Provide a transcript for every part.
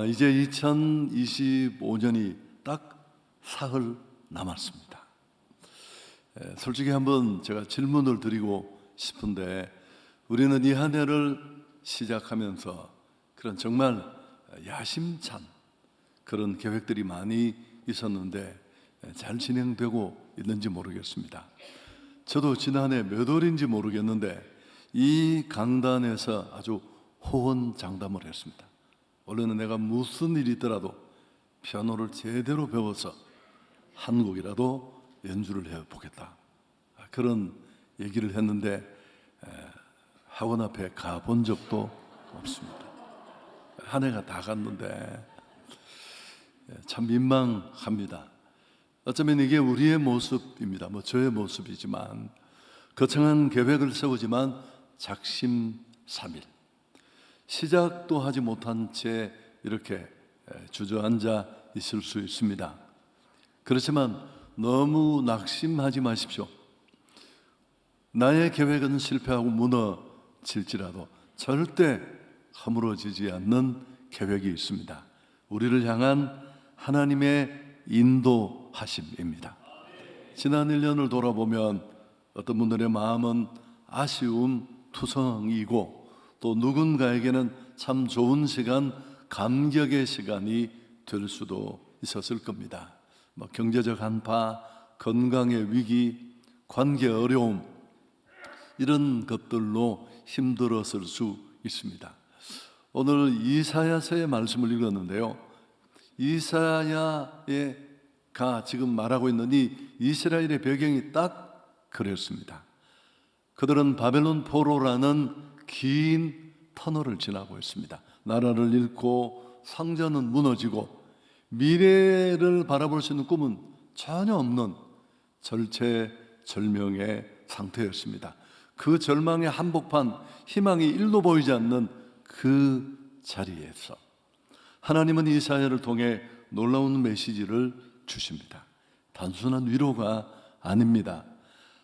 이제 2025년이 딱 사흘 남았습니다. 솔직히 한번 제가 질문을 드리고 싶은데, 우리는 이 한 해를 시작하면서 그런 정말 야심찬 그런 계획들이 많이 있었는데 잘 진행되고 있는지 모르겠습니다. 저도 지난해 몇 월인지 모르겠는데 이 강단에서 아주 호언장담을 했습니다. 원래는 내가 무슨 일이 있더라도 피아노를 제대로 배워서 한 곡이라도 연주를 해보겠다, 그런 얘기를 했는데 학원 앞에 가본 적도 없습니다. 한 해가 다 갔는데 참 민망합니다. 어쩌면 이게 우리의 모습입니다. 저의 모습이지만, 거창한 계획을 세우지만 작심삼일, 시작도 하지 못한 채 이렇게 주저앉아 있을 수 있습니다. 그렇지만 너무 낙심하지 마십시오. 나의 계획은 실패하고 무너질지라도 절대 허물어지지 않는 계획이 있습니다. 우리를 향한 하나님의 인도하심입니다. 지난 1년을 돌아보면 어떤 분들의 마음은 아쉬움 투성이고, 또 누군가에게는 참 좋은 시간, 감격의 시간이 될 수도 있었을 겁니다. 경제적 한파, 건강의 위기, 관계 어려움, 이런 것들로 힘들었을 수 있습니다. 오늘 이사야서의 말씀을 읽었는데요, 이사야가 지금 말하고 있는 이 이스라엘의 배경이 딱 그랬습니다. 그들은 바벨론 포로라는 긴 터널을 지나고 있습니다. 나라를 잃고 성전은 무너지고 미래를 바라볼 수 있는 꿈은 전혀 없는 절체절명의 상태였습니다. 그 절망의 한복판, 희망이 1도 보이지 않는 그 자리에서 하나님은 이사야를 통해 놀라운 메시지를 주십니다. 단순한 위로가 아닙니다.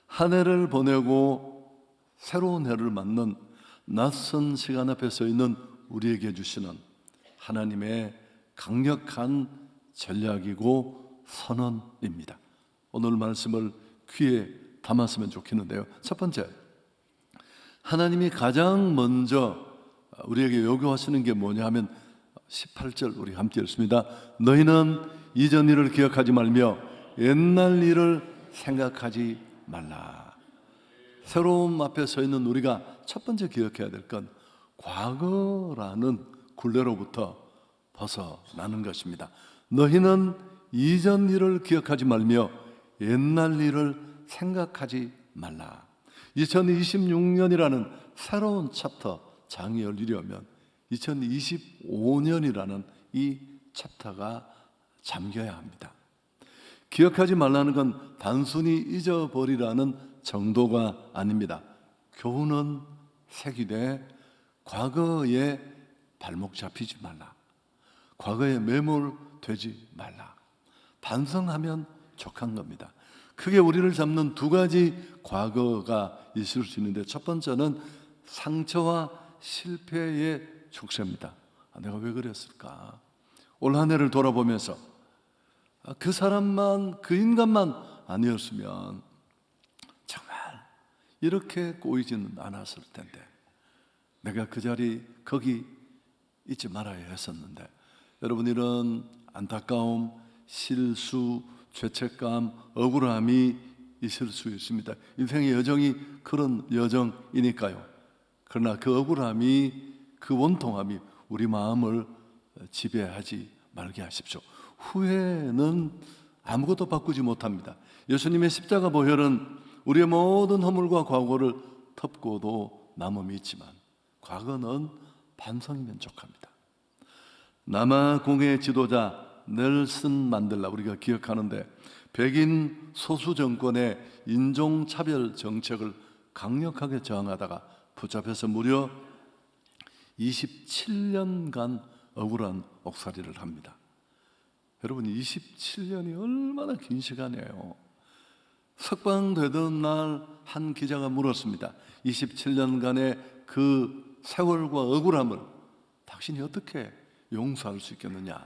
한 해를 보내고 새로운 해를 맞는 낯선 시간 앞에 서 있는 우리에게 주시는 하나님의 강력한 전략이고 선언입니다. 오늘 말씀을 귀에 담았으면 좋겠는데요, 첫 번째, 하나님이 가장 먼저 우리에게 요구하시는 게 뭐냐 하면 18절 우리 함께 읽습니다. 너희는 이전 일을 기억하지 말며 옛날 일을 생각하지 말라. 새로움 앞에 서 있는 우리가 첫 번째 기억해야 될 건 과거라는 굴레로부터 벗어나는 것입니다. 너희는 이전 일을 기억하지 말며 옛날 일을 생각하지 말라. 2026년이라는 새로운 챕터 장이 열리려면 2025년이라는 이 챕터가 잠겨야 합니다. 기억하지 말라는 건 단순히 잊어버리라는 정도가 아닙니다. 교훈은 새기되 과거에 발목 잡히지 말라. 과거에 매몰되지 말라. 반성하면 족한 겁니다. 크게 우리를 잡는 두 가지 과거가 있을 수 있는데, 첫 번째는 상처와 실패의 족쇄입니다. 내가 왜 그랬을까? 올 한 해를 돌아보면서 그 사람만, 그 인간만 아니었으면 정말 이렇게 꼬이지는 않았을 텐데, 내가 그 자리 거기 있지 말아야 했었는데. 여러분, 이런 안타까움, 실수, 죄책감, 억울함이 있을 수 있습니다. 인생의 여정이 그런 여정이니까요. 그러나 그 억울함이, 그 원통함이 우리 마음을 지배하지 말게 하십시오. 후회는 아무것도 바꾸지 못합니다. 예수님의 십자가 보혈은 우리의 모든 허물과 과거를 덮고도 남음이 있지만, 과거는 반성이면 족합니다. 남아공의 지도자 넬슨 만델라, 우리가 기억하는데, 백인 소수 정권의 인종차별 정책을 강력하게 저항하다가 붙잡혀서 무려 27년간 억울한 옥살이를 합니다. 여러분, 27년이 얼마나 긴 시간이에요. 석방되던 날 한 기자가 물었습니다. 27년간의 그 세월과 억울함을 당신이 어떻게 용서할 수 있겠느냐?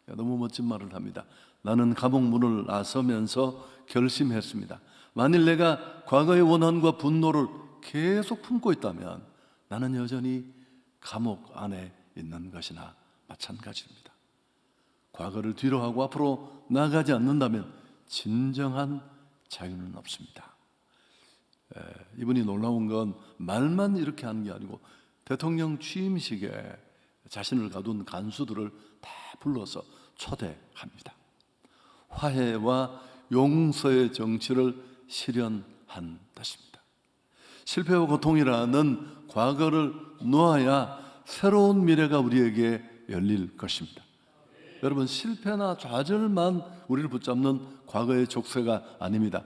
너무 멋진 말을 합니다. 나는 감옥 문을 나서면서 결심했습니다. 만일 내가 과거의 원한과 분노를 계속 품고 있다면 나는 여전히 감옥 안에 있는 것이나 마찬가지입니다. 과거를 뒤로 하고 앞으로 나가지 않는다면 진정한 자유는 없습니다. 이분이 놀라운 건 말만 이렇게 하는 게 아니고 대통령 취임식에 자신을 가둔 간수들을 다 불러서 초대합니다. 화해와 용서의 정치를 실현한 것입니다. 실패와 고통이라는 과거를 놓아야 새로운 미래가 우리에게 열릴 것입니다. 여러분, 실패나 좌절만 우리를 붙잡는 과거의 족쇄가 아닙니다.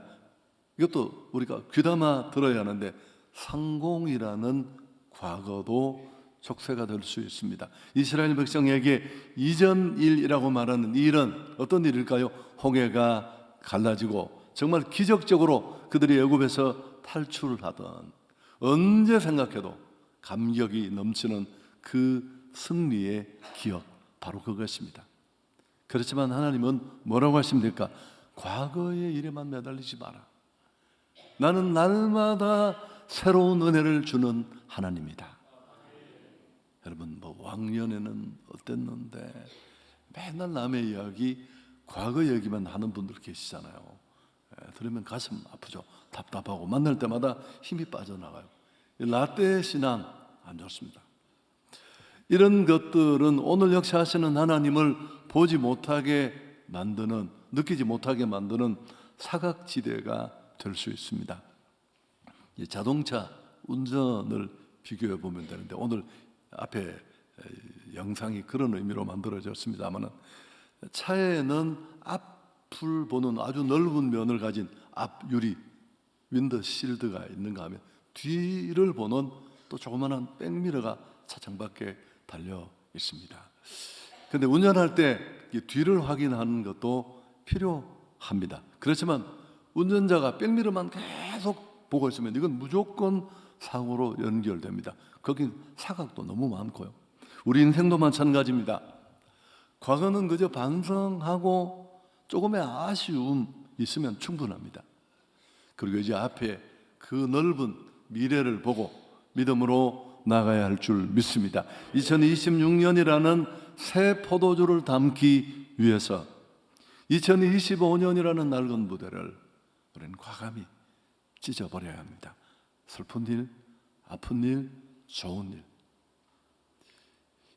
이것도 우리가 귀담아 들어야 하는데 성공이라는 과거도 족쇄가 될 수 있습니다. 이스라엘 백성에게 이전 일이라고 말하는 이 일은 어떤 일일까요? 홍해가 갈라지고 정말 기적적으로 그들이 애굽에서 탈출을 하던, 언제 생각해도 감격이 넘치는 그 승리의 기억, 바로 그것입니다. 그렇지만 하나님은 뭐라고 하십니까? 과거의 일에만 매달리지 마라. 나는 날마다 새로운 은혜를 주는 하나님이다. 여러분, 왕년에는 어땠는데 맨날 남의 이야기, 과거 얘기만 하는 분들 계시잖아요. 들으면 가슴 아프죠. 답답하고 만날 때마다 힘이 빠져나가요. 라떼 신앙 안 좋습니다. 이런 것들은 오늘 역사하시는 하나님을 보지 못하게 만드는, 느끼지 못하게 만드는 사각지대가 될 수 있습니다. 자동차 운전을 비교해 보면 되는데, 오늘 앞에 영상이 그런 의미로 만들어졌습니다만, 차에는 앞을 보는 아주 넓은 면을 가진 앞유리, 윈드실드가 있는가 하면 뒤를 보는 또 조그마한 백미러가 차창밖에 달려 있습니다. 그런데 운전할 때 뒤를 확인하는 것도 필요합니다. 그렇지만 운전자가 백미러만 계속 보고 있으면 이건 무조건 사고로 연결됩니다. 거긴 사각도 너무 많고요. 우리 인생도 마찬가지입니다. 과거는 그저 반성하고 조금의 아쉬움 있으면 충분합니다. 그리고 이제 앞에 그 넓은 미래를 보고 믿음으로 나가야 할 줄 믿습니다. 2026년이라는 새 포도주를 담기 위해서 2025년이라는 낡은 부대를 우리는 과감히 찢어버려야 합니다. 슬픈 일, 아픈 일, 좋은 일.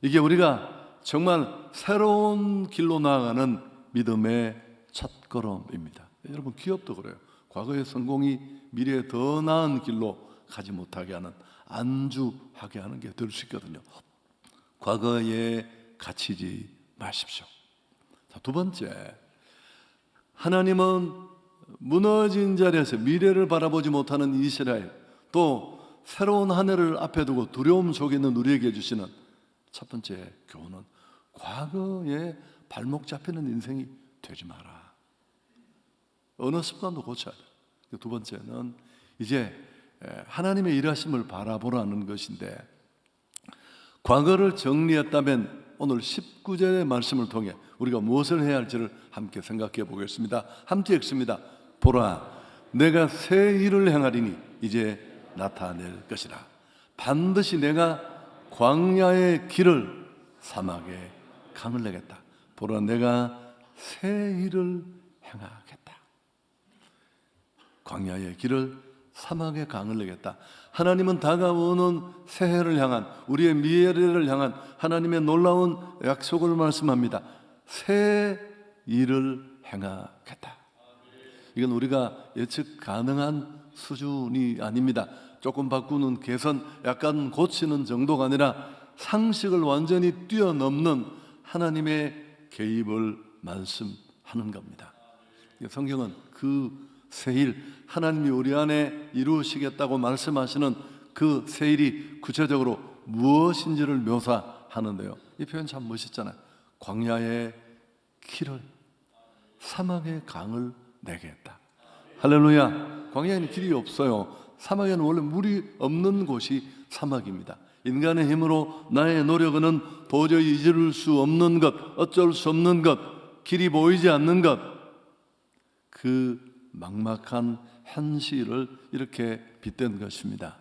이게 우리가 정말 새로운 길로 나아가는 믿음의 첫걸음입니다. 여러분, 기업도 그래요. 과거의 성공이 미래에 더 나은 길로 가지 못하게 하는, 안주하게 하는 게 될 수 있거든요. 과거에 갇히지 마십시오. 자, 두 번째, 하나님은 무너진 자리에서 미래를 바라보지 못하는 이스라엘, 또 새로운 한 해를 앞에 두고 두려움 속에 있는 우리에게 주시는 첫 번째 교훈은 과거에 발목 잡히는 인생이 되지 마라. 어느 습관도 고쳐야 돼. 두 번째는 이제 하나님의 일하심을 바라보라는 것인데, 과거를 정리했다면 오늘 19절의 말씀을 통해 우리가 무엇을 해야 할지를 함께 생각해 보겠습니다. 함께 읽습니다. 보라, 내가 새 일을 행하리니 이제 나타낼 것이라. 반드시 내가 광야의 길을 사막에 강을 내겠다. 보라, 내가 새 일을 행하겠다. 광야의 길을 사막에 강을 내겠다. 하나님은 다가오는 새해를 향한, 우리의 미래를 향한 하나님의 놀라운 약속을 말씀합니다. 새 일을 행하겠다. 이건 우리가 예측 가능한 수준이 아닙니다. 조금 바꾸는, 개선, 약간 고치는 정도가 아니라 상식을 완전히 뛰어넘는 하나님의 개입을 말씀하는 겁니다. 성경은 그 새일, 하나님이 우리 안에 이루시겠다고 말씀하시는 그 새일이 구체적으로 무엇인지를 묘사하는데요. 이 표현 참 멋있잖아요. 광야의 길을, 사막의 강을 내게 했다. 할렐루야. 광야에는 길이 없어요. 사막에는 원래 물이 없는 곳이 사막입니다. 인간의 힘으로 나의 노력은 도저히 이룰 수 없는 것, 어쩔 수 없는 것, 길이 보이지 않는 것, 그 막막한 현실을 이렇게 빗댄 것입니다.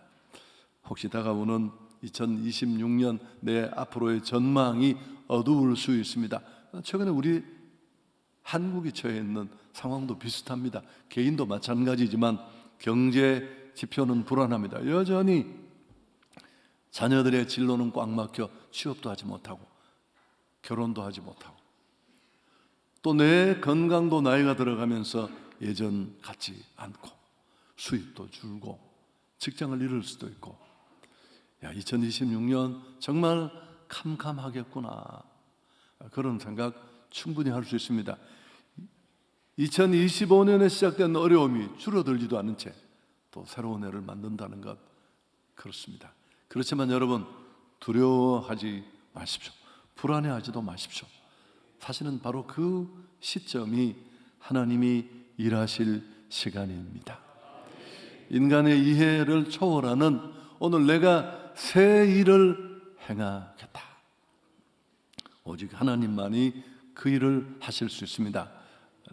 혹시 다가오는 2026년 내 앞으로의 전망이 어두울 수 있습니다. 최근에 우리 한국이 처해 있는 상황도 비슷합니다. 개인도 마찬가지지만 경제 지표는 불안합니다. 여전히 자녀들의 진로는 꽉 막혀 취업도 하지 못하고 결혼도 하지 못하고 또 내 건강도 나이가 들어가면서 예전 같지 않고 수입도 줄고 직장을 잃을 수도 있고 2026년 정말 캄캄하겠구나 그런 생각 충분히 할 수 있습니다. 2025년에 시작된 어려움이 줄어들지도 않은 채 또 새로운 해를 만든다는 것 그렇습니다. 그렇지만 여러분 두려워하지 마십시오. 불안해하지도 마십시오. 사실은 바로 그 시점이 하나님이 일하실 시간입니다. 인간의 이해를 초월하는 오늘 내가 새 일을 행하겠다. 오직 하나님만이 그 일을 하실 수 있습니다.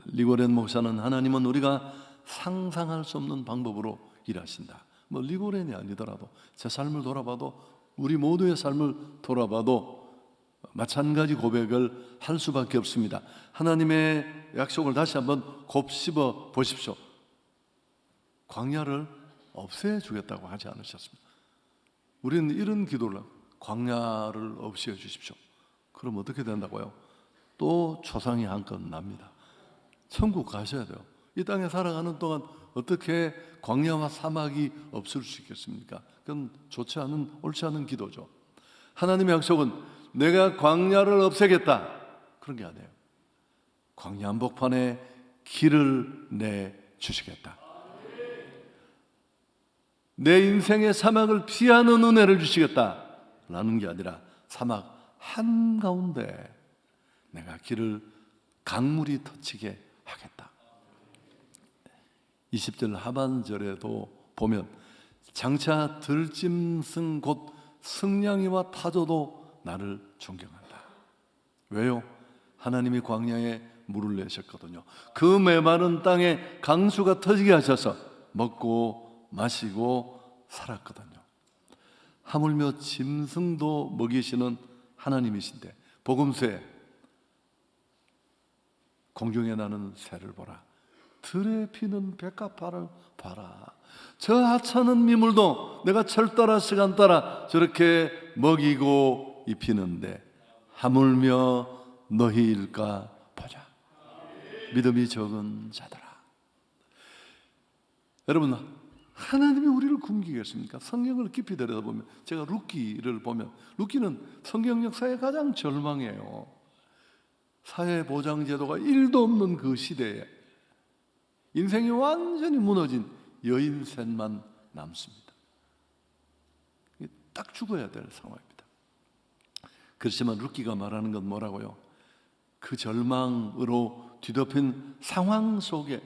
리고렌 목사는 하나님은 우리가 상상할 수 없는 방법으로 일하신다. 리고렌이 아니더라도 제 삶을 돌아봐도 우리 모두의 삶을 돌아봐도 마찬가지 고백을 할 수밖에 없습니다. 하나님의 약속을 다시 한번 곱씹어 보십시오. 광야를 없애주겠다고 하지 않으셨습니다. 우리는 이런 기도를 광야를 없애어 주십시오. 그럼 어떻게 된다고요? 또 초상이 한건 납니다. 천국 가셔야 돼요. 이 땅에 살아가는 동안 어떻게 광야와 사막이 없을 수 있겠습니까? 그건 좋지 않은, 옳지 않은 기도죠. 하나님의 약속은 내가 광야를 없애겠다 그런 게 아니에요. 광야 한복판에 길을 내주시겠다. 내 인생의 사막을 피하는 은혜를 주시겠다라는 게 아니라 사막 한가운데 내가 길을 강물이 터치게 하겠다. 20절 하반절에도 보면 장차 들짐승 곧 승냥이와 타조도 나를 존경한다. 왜요? 하나님이 광야에 물을 내셨거든요. 그 메마른 땅에 강수가 터지게 하셔서 먹고 마시고 살았거든요. 하물며 짐승도 먹이시는 하나님이신데 복음서에 공중에 나는 새를 보라, 들에 피는 백합화를 봐라. 저 하찮은 미물도 내가 철 따라 시간 따라 저렇게 먹이고 입히는데 하물며 너희일까 보자. 믿음이 적은 자들아. 여러분, 하나님이 우리를 굶기겠습니까? 성경을 깊이 들여다보면 제가 룻기를 보면 룻기는 성경 역사의 가장 절망이에요. 사회보장제도가 1도 없는 그 시대에 인생이 완전히 무너진 여인 셋만 남습니다. 딱 죽어야 될 상황입니다. 그렇지만 룻기가 말하는 건 뭐라고요? 그 절망으로 뒤덮인 상황 속에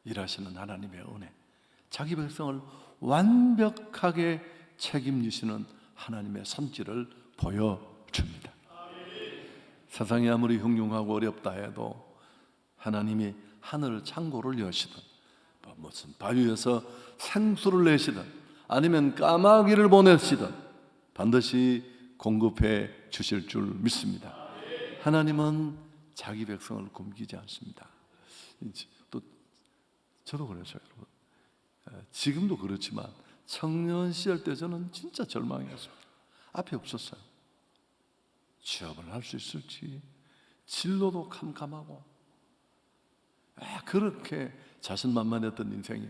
일하시는 하나님의 은혜, 자기 백성을 완벽하게 책임지시는 하나님의 손길을 보여줍니다. 세상이 아무리 흉흉하고 어렵다 해도 하나님이 하늘 창고를 여시든 무슨 바위에서 생수를 내시든 아니면 까마귀를 보내시든 반드시 공급해 주실 줄 믿습니다. 하나님은 자기 백성을 굶기지 않습니다. 또 저도 그렇죠, 여러분. 지금도 그렇지만 청년 시절 때 저는 진짜 절망이었습니다. 앞이 없었어요. 취업을 할 수 있을지, 진로도 캄캄하고 그렇게 자신만만했던 인생이,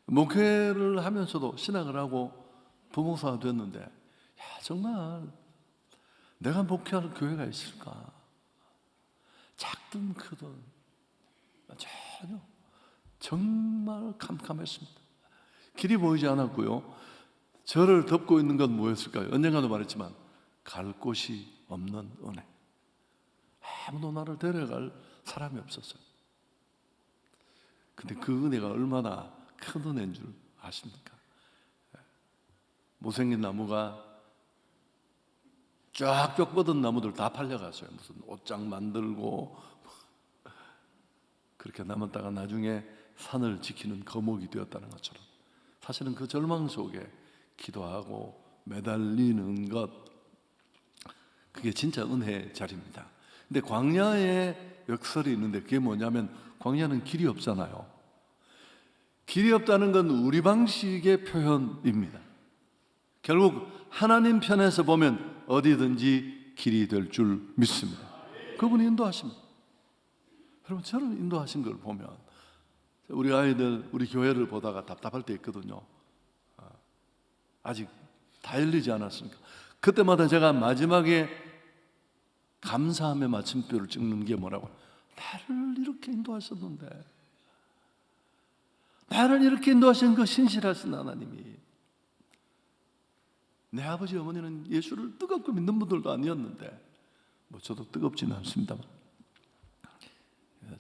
목회를 하면서도 신학을 하고 부목사가 됐는데 정말 내가 목회할 교회가 있을까? 작든 크든 전혀 정말 캄캄했습니다. 길이 보이지 않았고요. 저를 덮고 있는 건 뭐였을까요? 언젠가도 말했지만 갈 곳이 없는 은혜. 아무도 나를 데려갈 사람이 없었어요. 근데 그 은혜가 얼마나 큰 은혜인 줄 아십니까? 못생긴 나무가 쫙쫙 뻗은 나무들 다 팔려갔어요. 무슨 옷장 만들고 그렇게 남았다가 나중에 산을 지키는 거목이 되었다는 것처럼, 사실은 그 절망 속에 기도하고 매달리는 것, 그게 진짜 은혜의 자리입니다. 근데 광야에 역설이 있는데 그게 뭐냐면, 광야는 길이 없잖아요. 길이 없다는 건 우리 방식의 표현입니다. 결국 하나님 편에서 보면 어디든지 길이 될 줄 믿습니다. 그분이 인도하십니다. 여러분, 저는 인도하신 걸 보면, 우리 아이들 우리 교회를 보다가 답답할 때 있거든요. 아직 다 열리지 않았으니까. 그때마다 제가 마지막에 감사함의 마침표를 찍는 게 뭐라고, 나를 이렇게 인도하셨는데, 나를 이렇게 인도하신 그 신실하신 하나님이, 내 아버지 어머니는 예수를 뜨겁게 믿는 분들도 아니었는데, 뭐 저도 뜨겁지는 않습니다만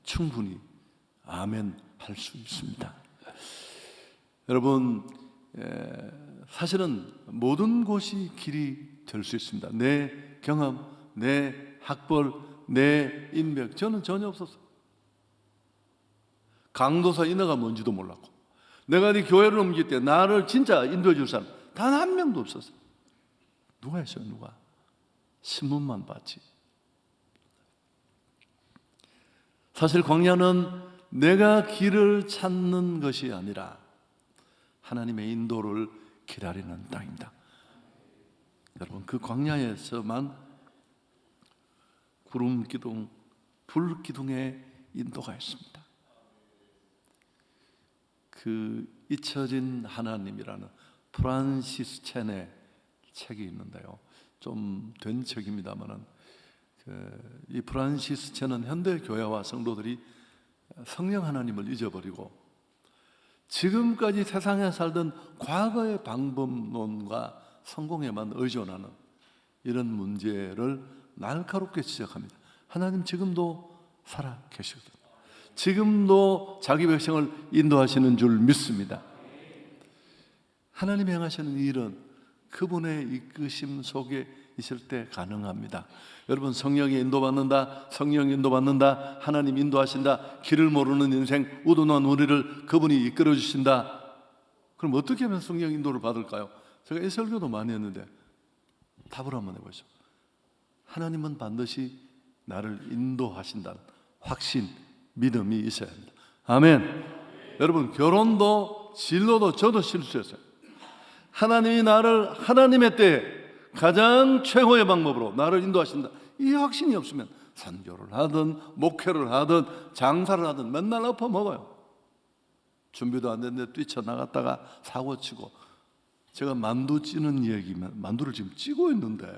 충분히 아멘 할 수 있습니다. 여러분, 사실은 모든 곳이 길이 될 수 있습니다. 내 경험, 내 학벌, 내 인맥, 저는 전혀 없었어요. 강도사 인허가 뭔지도 몰랐고, 내가 네 교회를 옮길 때 나를 진짜 인도해 줄 사람 단 한 명도 없었어요. 누가 했어요? 누가? 신문만 봤지. 사실 광야는 내가 길을 찾는 것이 아니라 하나님의 인도를 기다리는 땅입니다. 여러분, 그 광야에서만 구름 기둥, 불 기둥의 인도가 있습니다. 그 잊혀진 하나님이라는 프란시스 첸의 책이 있는데요. 좀 된 책입니다만은, 이 프란시스 첸은 현대 교회와 성도들이 성령 하나님을 잊어버리고 지금까지 세상에 살던 과거의 방법론과 성공에만 의존하는 이런 문제를 날카롭게 지적합니다. 하나님 지금도 살아 계시거든요. 지금도 자기 백성을 인도하시는 줄 믿습니다. 하나님이 행하시는 일은 그분의 이끄심 속에 있을 때 가능합니다. 여러분, 성령이 인도받는다, 성령 인도받는다, 하나님 인도하신다, 길을 모르는 인생 우둔한 우리를 그분이 이끌어 주신다. 그럼 어떻게 하면 성령 인도를 받을까요? 제가 이 설교도 많이 했는데 답을 한번 해보죠. 하나님은 반드시 나를 인도하신다는 확신, 믿음이 있어야 합니다. 아멘. 여러분, 결혼도 진로도 저도 실수했어요. 하나님이 나를 하나님의 때에 가장 최고의 방법으로 나를 인도하신다, 이 확신이 없으면 선교를 하든 목회를 하든 장사를 하든 맨날 엎어먹어요. 준비도 안 됐는데 뛰쳐나갔다가 사고치고, 제가 만두 찌는 얘기면 만두를 지금 찌고 있는데,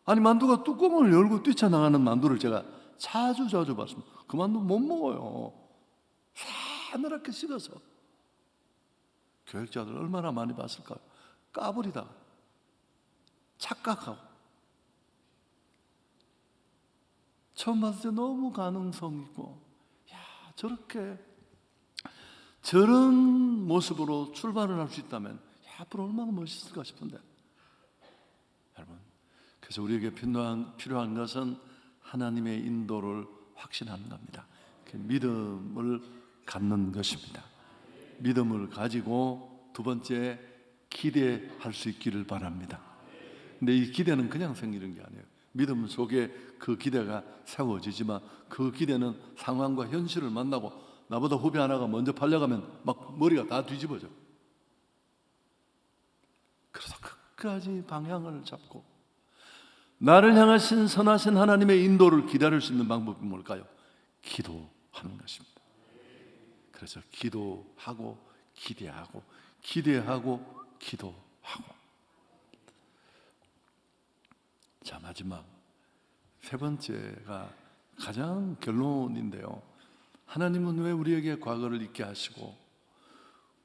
아니 만두가 뚜껑을 열고 뛰쳐나가는 만두를 제가 자주 봤습니다. 그 만두 못 먹어요. 사늘하게 식어서. 교육자들 얼마나 많이 봤을까요? 까불이다가 착각하고, 처음 봤을 때 너무 가능성 있고, 야, 저렇게 저런 모습으로 출발을 할 수 있다면, 야, 앞으로 얼마나 멋있을까 싶은데, 여러분, 그래서 우리에게 필요한 것은 하나님의 인도를 확신하는 겁니다. 그 믿음을 갖는 것입니다. 믿음을 가지고 두 번째, 기대할 수 있기를 바랍니다. 근데 이 기대는 그냥 생기는 게 아니에요. 믿음 속에 그 기대가 세워지지만, 그 기대는 상황과 현실을 만나고, 나보다 후배 하나가 먼저 팔려가면 막 머리가 다 뒤집어져. 그래서 끝까지 방향을 잡고 나를 향하신 선하신 하나님의 인도를 기다릴 수 있는 방법이 뭘까요? 기도하는 것입니다. 그래서 기도하고 기대하고 기대하고 기도하고. 자, 마지막 세 번째가 가장 결론인데요. 하나님은 왜 우리에게 과거를 잊게 하시고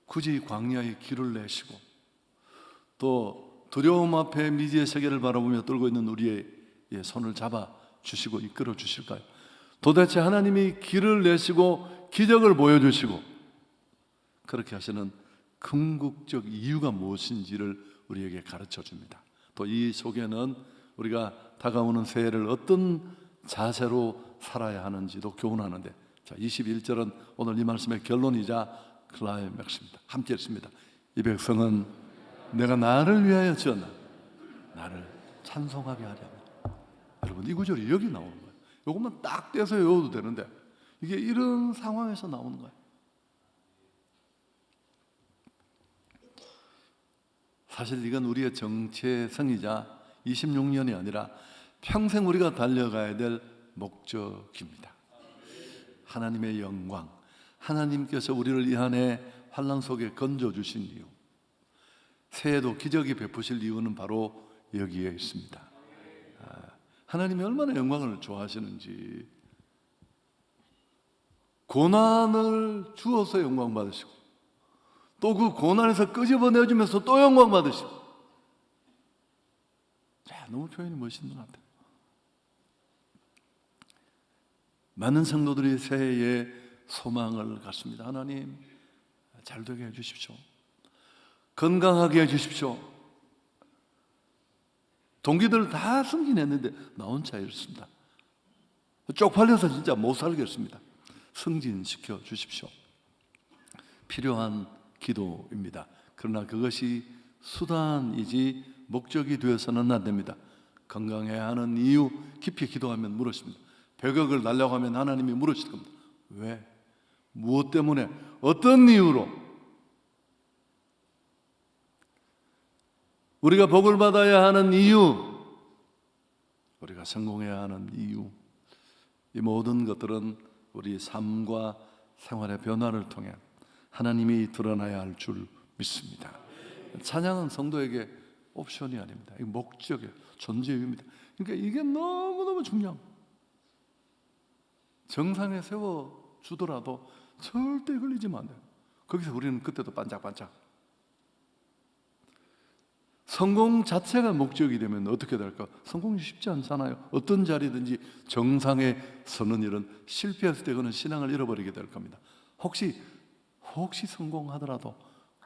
굳이 광야에 길을 내시고 또 두려움 앞에 미지의 세계를 바라보며 떨고 있는 우리의 손을 잡아 주시고 이끌어 주실까요? 도대체 하나님이 길을 내시고 기적을 보여주시고 그렇게 하시는 궁극적 이유가 무엇인지를 우리에게 가르쳐 줍니다. 또 이 속에는 우리가 다가오는 새해를 어떤 자세로 살아야 하는지도 교훈하는데, 자, 21절은 오늘 이 말씀의 결론이자 클라이맥스입니다. 함께 읽습니다. 이 백성은 내가 나를 위하여 지었나 나를 찬송하게 하려. 여러분, 이 구절이 여기 나오는 거예요. 이것만 딱 떼서 외워도 되는데 이게 이런 상황에서 나오는 거예요. 사실 이건 우리의 정체성이자 26년이 아니라 평생 우리가 달려가야 될 목적입니다. 하나님의 영광, 하나님께서 우리를 이 한 해 환난 속에 건져주신 이유, 새해도 기적이 베푸실 이유는 바로 여기에 있습니다. 하나님이 얼마나 영광을 좋아하시는지, 고난을 주어서 영광 받으시고 또 그 고난에서 끄집어내주면서 또 영광 받으시고, 너무 표현이 멋있는 것 같아요. 많은 성도들이 새해에 소망을 갖습니다. 하나님 잘 되게 해주십시오. 건강하게 해주십시오. 동기들 다 승진했는데 나 혼자 이렇습니다. 쪽팔려서 진짜 못 살겠습니다. 승진시켜 주십시오. 필요한 기도입니다. 그러나 그것이 수단이지 목적이 되어서는 안 됩니다. 건강해야 하는 이유 깊이 기도하면 물으십니다. 100억을 달라고 하면 하나님이 물으실 겁니다. 왜? 무엇 때문에? 어떤 이유로? 우리가 복을 받아야 하는 이유, 우리가 성공해야 하는 이유, 이 모든 것들은 우리 삶과 생활의 변화를 통해 하나님이 드러나야 할 줄 믿습니다. 찬양은 성도에게 옵션이 아닙니다. 이 목적이에요. 존재 이유입니다. 그러니까 이게 너무너무 중요합니다. 정상에 세워주더라도 절대 걸리지만 안 돼요. 거기서 우리는 그때도 반짝반짝. 성공 자체가 목적이 되면 어떻게 될까? 성공이 쉽지 않잖아요. 어떤 자리든지 정상에 서는 일은 실패했을 때 그는 신앙을 잃어버리게 될 겁니다. 혹시 성공하더라도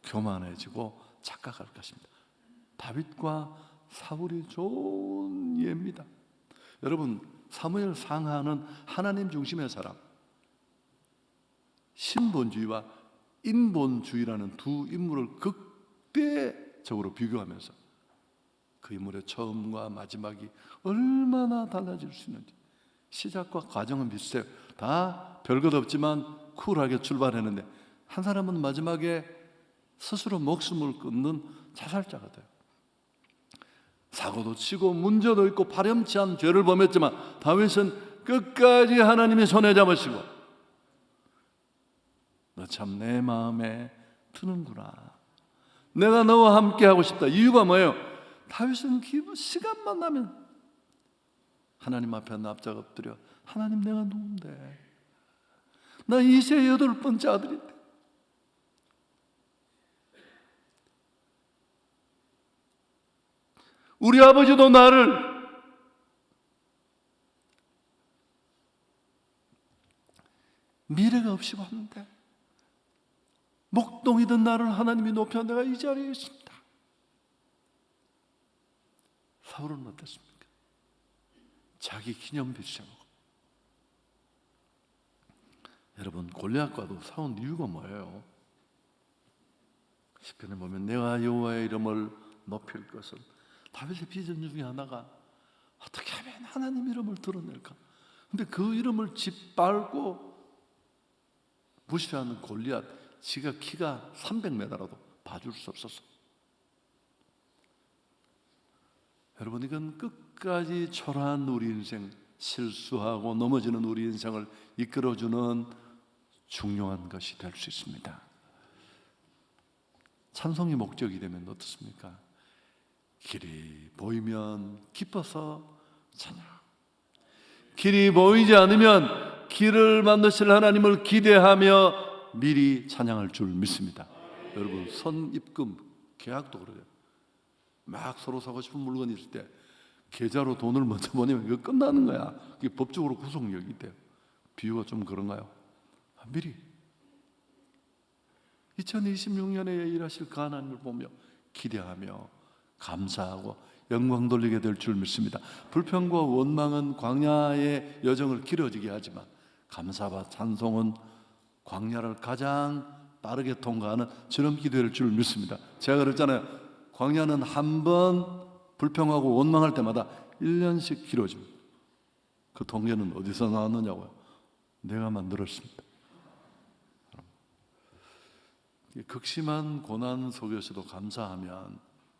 교만해지고 착각할 것입니다. 다윗과 사울이 좋은 예입니다. 여러분, 사무엘 상하는 하나님 중심의 사람, 신본주의와 인본주의라는 두 인물을 극대적으로 비교하면서 그 인물의 처음과 마지막이 얼마나 달라질 수 있는지, 시작과 과정은 비슷해요. 다 별것 없지만 쿨하게 출발했는데 한 사람은 마지막에 스스로 목숨을 끊는 자살자가 돼요. 사고도 치고 문제도 있고 파렴치한 죄를 범했지만 다윗은 끝까지 하나님이 손에 잡으시고, 너 참 내 마음에 드는구나, 내가 너와 함께 하고 싶다. 이유가 뭐예요? 다윗은 시간만 나면 하나님 앞에 납작 엎드려, 하나님 내가 누군데, 나 이세 8번째 아들인데, 우리 아버지도 나를 미래가 없이 왔는데 목동이던 나를 하나님이 높여 내가 이 자리에 있습니다. 사울은 어땠습니까? 자기 기념비 세우고. 여러분, 골리앗과도 싸운 이유가 뭐예요? 시편에 보면 내가 여호와의 이름을 높일 것은, 다윗의 비전 중에 하나가 어떻게 하면 하나님 이름을 드러낼까? 근데 그 이름을 짓밟고 무시하는 골리앗, 지가 키가 300m라도 봐줄 수 없었어. 여러분, 이건 끝까지 초라한 우리 인생, 실수하고 넘어지는 우리 인생을 이끌어주는 중요한 것이 될 수 있습니다. 찬송이 목적이 되면 어떻습니까? 길이 보이면 기뻐서 찬양, 길이 보이지 않으면 길을 만드실 하나님을 기대하며 미리 찬양할 줄 믿습니다. 여러분, 선입금 계약도 그래요. 막 서로 사고 싶은 물건이 있을 때 계좌로 돈을 먼저 보내면 이거 끝나는 거야. 그게 법적으로 구속력이 있대요. 비유가 좀 그런가요? 미리 2026년에 일하실 그 하나님을 보며 기대하며 감사하고 영광 돌리게 될 줄 믿습니다. 불평과 원망은 광야의 여정을 길어지게 하지만 감사와 찬송은 광야를 가장 빠르게 통과하는 지름길이 될 줄 믿습니다. 제가 그랬잖아요. 광야는 한 번 불평하고 원망할 때마다 1년씩 길어집니다. 그 통계는 어디서 나왔느냐고요? 내가 만들었습니다. 극심한 고난 속에서도 감사하면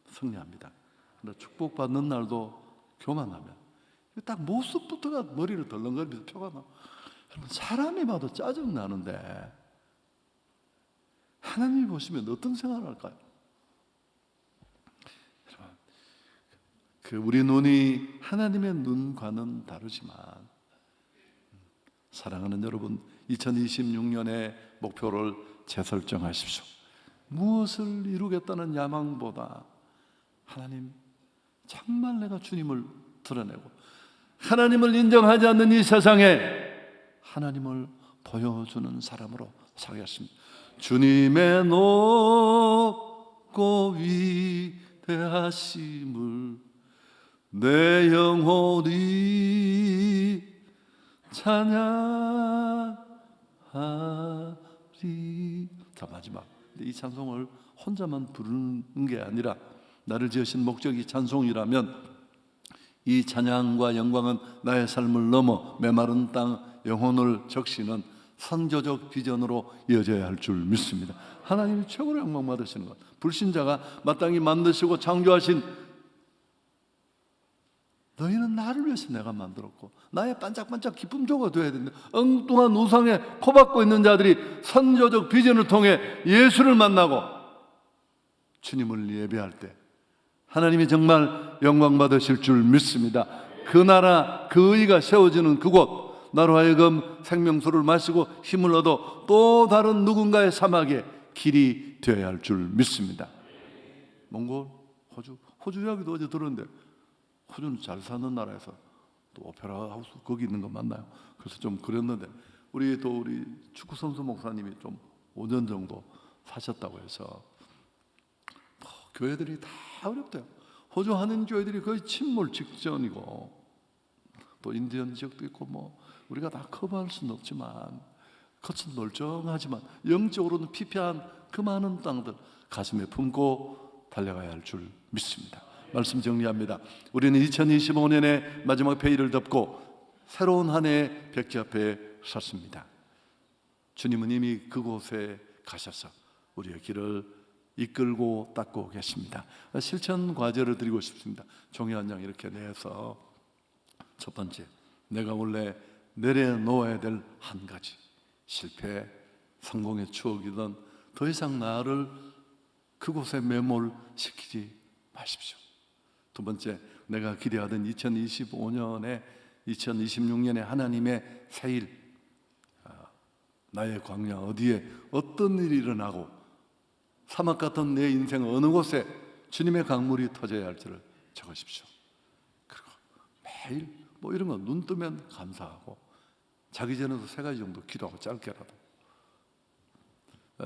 승리합니다. 그러나 축복받는 날도 교만하면 딱 모습부터가 머리를 덜렁거리면서 표가 나. 여러분, 사람이 봐도 짜증나는데 하나님이 보시면 어떤 생각을 할까요? 여러분, 우리 눈이 하나님의 눈과는 다르지만 사랑하는 여러분, 2026년의 목표를 재설정하십시오. 무엇을 이루겠다는 야망보다 하나님, 정말 내가 주님을 드러내고 하나님을 인정하지 않는 이 세상에 하나님을 보여주는 사람으로 살겠습니다. 주님의 높고 위대하심을 내 영혼이 찬양하리. 자, 마지막 이 찬송을 혼자만 부르는 게 아니라 나를 지으신 목적이 찬송이라면 이 찬양과 영광은 나의 삶을 넘어 메마른 땅 영혼을 적시는 선교적 비전으로 이어져야 할 줄 믿습니다. 하나님이 최고로 영광 받으시는 것, 불신자가 마땅히 만드시고 창조하신 너희는 나를 위해서 내가 만들었고 나의 반짝반짝 기쁨조가 되어야 된다. 엉뚱한 우상에 코박고 있는 자들이 선교적 비전을 통해 예수를 만나고 주님을 예배할 때 하나님이 정말 영광 받으실 줄 믿습니다. 그 나라, 그 의가 세워지는 그곳, 나로 하여금 생명수를 마시고 힘을 얻어 또 다른 누군가의 사막에 길이 되어야 할 줄 믿습니다. 몽골, 호주 이야기도 어제 들었는데 호주는 잘 사는 나라에서 또 오페라 하우스 거기 있는 거 맞나요? 그래서 좀 그랬는데 우리 축구 선수 목사님이 좀 5년 정도 사셨다고 해서 교회들이 다 어렵대요. 호주 하는 교회들이 거의 침몰 직전이고 또 인디언 지역도 있고 뭐 우리가 다 커버할 수는 없지만 겉은 멀쩡하지만 영적으로는 피폐한 그 많은 땅들 가슴에 품고 달려가야 할 줄 믿습니다. 말씀 정리합니다. 우리는 2025년의 마지막 페이를 덮고 새로운 한 해의 백지 앞에 섰습니다. 주님은 이미 그곳에 가셔서 우리의 길을 이끌고 닦고 계십니다. 실천 과제를 드리고 싶습니다. 종이 한 장 이렇게 내서 첫 번째, 내가 원래 내려놓아야 될 한 가지 실패, 성공의 추억이든 더 이상 나를 그곳에 매몰시키지 마십시오. 두 번째, 내가 기대하던 2026년에 하나님의 새일, 나의 광야 어디에 어떤 일이 일어나고 사막 같은 내 인생 어느 곳에 주님의 강물이 터져야 할지를 적으십시오. 그리고 매일 뭐 이런 거 눈 뜨면 감사하고 자기 전에도 3가지 정도 기도하고 짧게라도.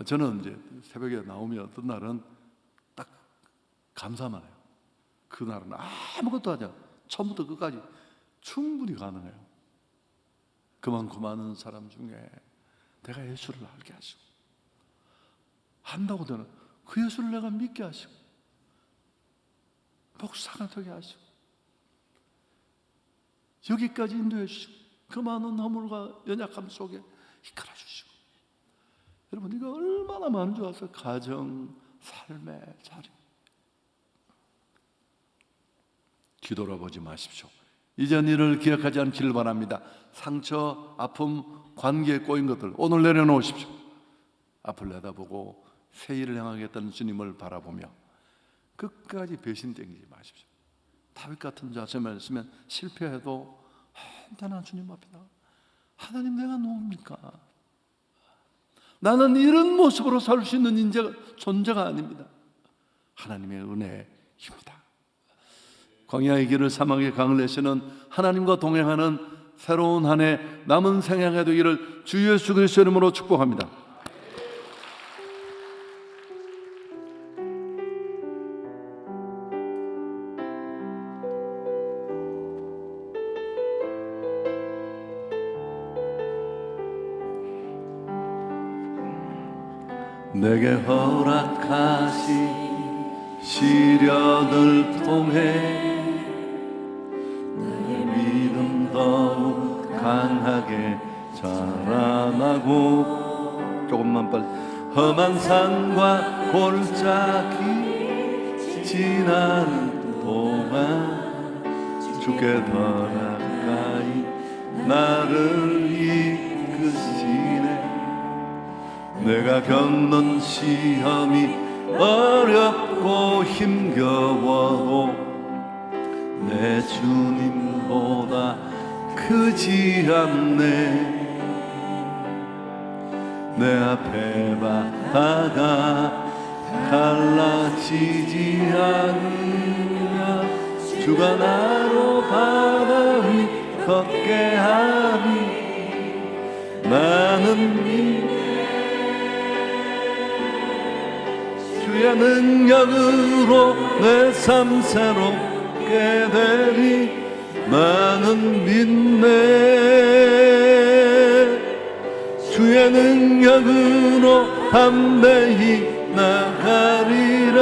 저는 이제 새벽에 나오면 어떤 날은 딱 감사만 해요. 그날은 아무것도 하지 않아요. 처음부터 끝까지 충분히 가능해요. 그만큼 많은 사람 중에 내가 예수를 알게 하시고 한다고 되는 그 예수를 내가 믿게 하시고 목사가 되게 하시고 여기까지 인도해 주시고 그 많은 허물과 연약함 속에 이끌어 주시고 여러분 이거 얼마나 많은 줄 아세요? 가정, 삶의 자리 뒤돌아보지 마십시오. 이전 일을 기억하지 않기를 바랍니다. 상처, 아픔, 관계에 꼬인 것들 오늘 내려놓으십시오. 앞을 내다보고 새 일을 향하겠다는 주님을 바라보며 끝까지 배신 땡기지 마십시오. 다윗 같은 자세만 있으면 실패해도 언제나 주님 앞에 나가 하나님 내가 누굽니까? 나는 이런 모습으로 살 수 있는 존재가 아닙니다. 하나님의 은혜입니다. 광야의 길을 사막의 강을 내시는 하나님과 동행하는 새로운 한 해 남은 생애가 되기를 주 예수 그리스도의 이름으로 축복합니다. 내게 허락하신 시련을 통해 나의 믿음 더욱 강하게 자라나고, 조금만 빨리. 험한 산과 골짜기 지나는 동안 주께 더 가까이 나를 이끄시네. 내가 겪는 시험이 어렵고 힘겨워도 내 주님보다 크지 않네. 내 앞에 바다가 갈라지지 않으며 주가 나로 바다 위 걷게 하니 나는 주의 능력으로 내 삶 새롭게 되리. 나는 믿네. 주의 능력으로 담대히 나가리라.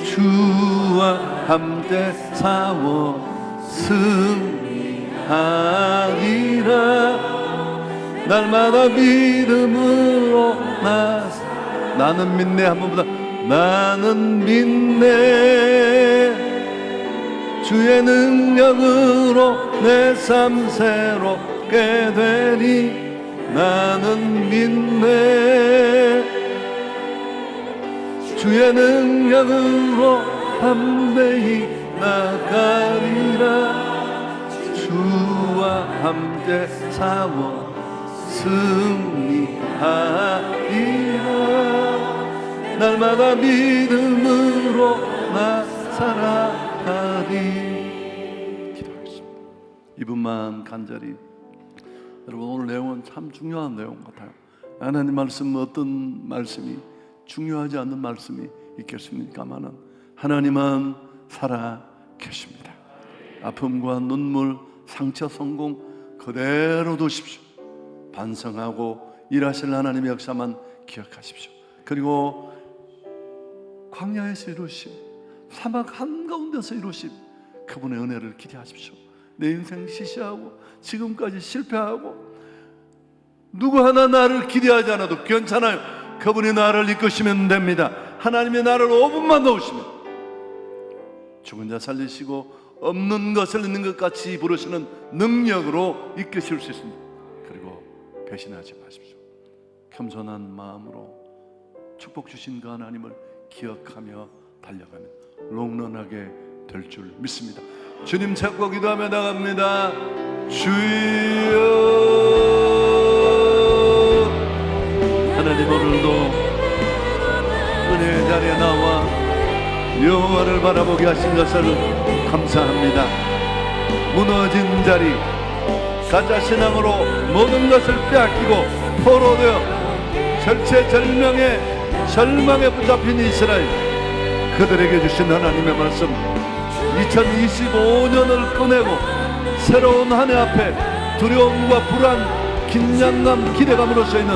주와 함께 싸워 승리하리라. 날마다 믿음으로 나는 믿네. 한 번보다 나는 믿네. 주의 능력으로 내 삶 새롭게 되니 나는 믿네. 주의 능력으로 담대히 나가리라. 주와 함께 싸워 승리하리라. 날마다 믿음으로 나 살아가리. 기도하겠습니다. 이분만 간절히. 여러분, 오늘 내용은 참 중요한 내용 같아요. 하나님 말씀, 어떤 말씀이 중요하지 않는 말씀이 있겠습니까마는 하나님은 살아 계십니다. 아픔과 눈물, 상처, 성공 그대로 두십시오. 반성하고 일하실 하나님의 역사만 기억하십시오. 그리고 광야에서 이루신, 사막 한가운데서 이루신 그분의 은혜를 기대하십시오. 내 인생 시시하고 지금까지 실패하고 누구 하나 나를 기대하지 않아도 괜찮아요. 그분이 나를 이끄시면 됩니다. 하나님이 나를 5분만 넣으시면 죽은 자 살리시고 없는 것을 있는 것 같이 부르시는 능력으로 이끄실 수 있습니다. 그리고 배신하지 마십시오. 겸손한 마음으로 축복 주신 그 하나님을 기억하며 달려가면 롱런하게 될 줄 믿습니다. 주님 찾고 기도하며 나갑니다. 주여. 하나님, 오늘도 은혜의 자리에 나와 여호와를 바라보게 하신 것을 감사합니다. 무너진 자리, 가짜신앙으로 모든 것을 빼앗기고 포로되어 절망에 붙잡힌 이스라엘, 그들에게 주신 하나님의 말씀, 2025년을 꺼내고 새로운 한 해 앞에 두려움과 불안, 긴장감, 기대감으로 서 있는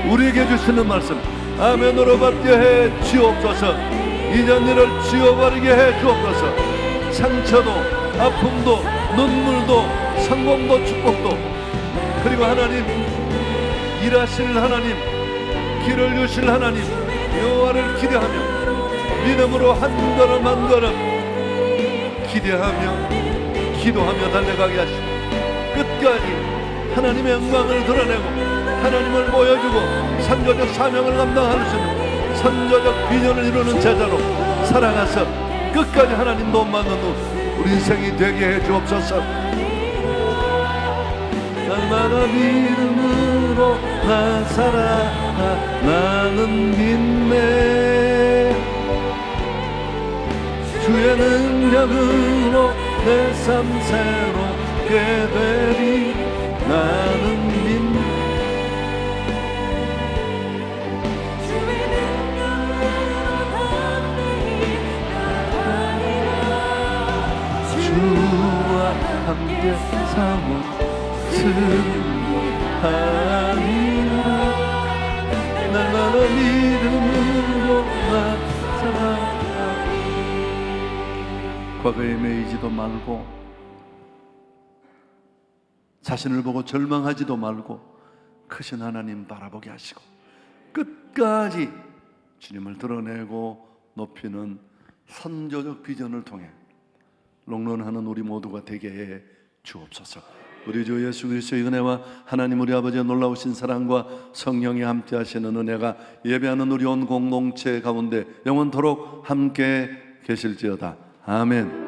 우리에게 주시는 말씀, 아멘으로 받게 해 주옵소서. 이전 일을 지워버리게 해 주옵소서. 상처도 아픔도 눈물도 성공도 축복도, 그리고 하나님, 일하실 하나님, 길을 주실 하나님 여호와를 기대하며 믿음으로 한 걸음 한 걸음 기대하며 기도하며 달려가게 하시고 끝까지 하나님의 영광을 드러내고 하나님을 보여주고 선교적 사명을 감당할 수 있는 선교적 비전을 이루는 제자로 살아가서 끝까지 하나님 도움 받는 우리 인생이 되게 해 주옵소서. 날마다 믿음으로 나 살아가 나는 믿네. 주의 능력으로 내 삶 새롭게 되리. 나는 믿네. 주와 함께 싸워 승리하리라. 날마다 과거에 매이지도 말고 자신을 보고 절망하지도 말고 크신 하나님 바라보게 하시고 끝까지 주님을 드러내고 높이는 선조적 비전을 통해 롱런하는 우리 모두가 되게 해 주옵소서. 우리 주 예수 그리스도의 은혜와 하나님 우리 아버지의 놀라우신 사랑과 성령이 함께 하시는 은혜가 예배하는 우리 온 공동체 가운데 영원토록 함께 계실지어다. 아멘.